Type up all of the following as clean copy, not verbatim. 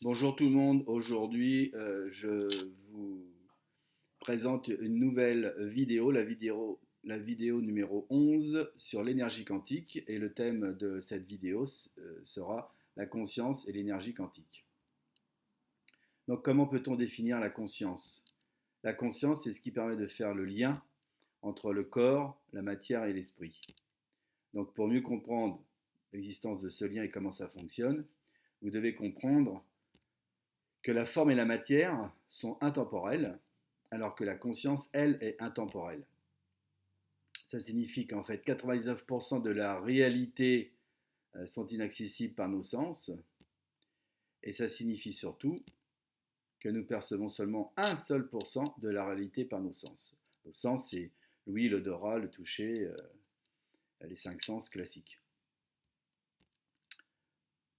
Bonjour tout le monde, aujourd'hui je vous présente une nouvelle vidéo, la vidéo numéro 11 sur l'énergie quantique et le thème de cette vidéo sera la conscience et l'énergie quantique. Donc comment peut-on définir la conscience? La conscience, c'est ce qui permet de faire le lien entre le corps, la matière et l'esprit. Donc pour mieux comprendre l'existence de ce lien et comment ça fonctionne, vous devez comprendre que la forme et la matière sont intemporelles, alors que la conscience, elle, est intemporelle. Ça signifie qu'en fait 99% de la réalité sont inaccessibles par nos sens, et ça signifie surtout que nous percevons seulement un seul pourcent de la réalité par nos sens. Nos sens, c'est l'ouïe, l'odorat, le toucher, les cinq sens classiques.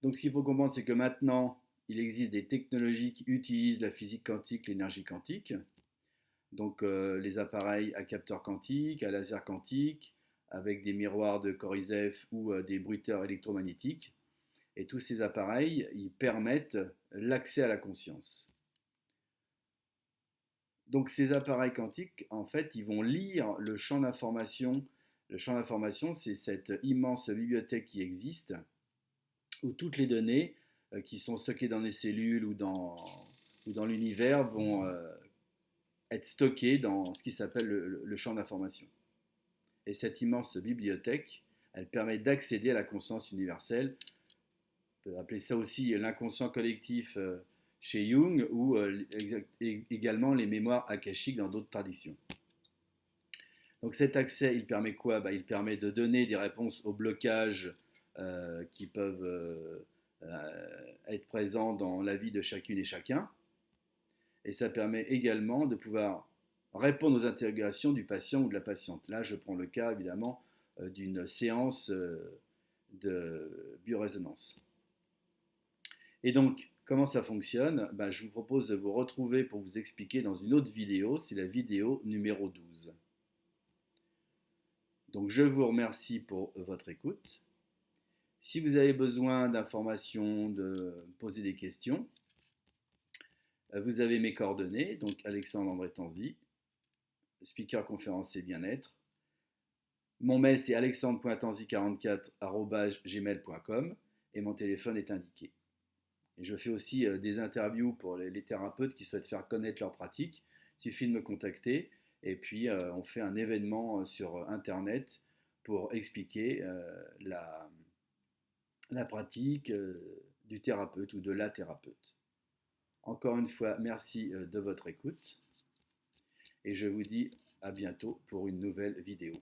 Donc ce qu'il faut comprendre, c'est que maintenant, il existe des technologies qui utilisent la physique quantique, l'énergie quantique, donc les appareils à capteur quantique, à laser quantique, avec des miroirs de Korizev ou des bruiteurs électromagnétiques. Et tous ces appareils, ils permettent l'accès à la conscience. Donc ces appareils quantiques, en fait, ils vont lire le champ d'information. Le champ d'information, c'est cette immense bibliothèque qui existe, où toutes les données qui sont stockées dans les cellules ou dans l'univers vont être stockées dans ce qui s'appelle le champ d'information. Et cette immense bibliothèque, elle permet d'accéder à la conscience universelle. On peut appeler ça aussi l'inconscient collectif chez Jung ou également les mémoires akashiques dans d'autres traditions. Donc cet accès, il permet quoi? Il permet de donner des réponses aux blocages qui peuvent être présents dans la vie de chacune et chacun. Et ça permet également de pouvoir répondre aux interrogations du patient ou de la patiente. Là, je prends le cas évidemment d'une séance de biorésonance. Et donc, comment ça fonctionne? Je vous propose de vous retrouver pour vous expliquer dans une autre vidéo, c'est la vidéo numéro 12. Donc, je vous remercie pour votre écoute. Si vous avez besoin d'informations, de poser des questions, vous avez mes coordonnées, donc Alexandre André Tanzi, speaker conférencier bien-être. Mon mail c'est alexandre.tanzi44@gmail.com et mon téléphone est indiqué. Et je fais aussi des interviews pour les thérapeutes qui souhaitent faire connaître leur pratique. Il suffit de me contacter et puis on fait un événement sur Internet pour expliquer la pratique du thérapeute ou de la thérapeute. Encore une fois, merci de votre écoute et je vous dis à bientôt pour une nouvelle vidéo.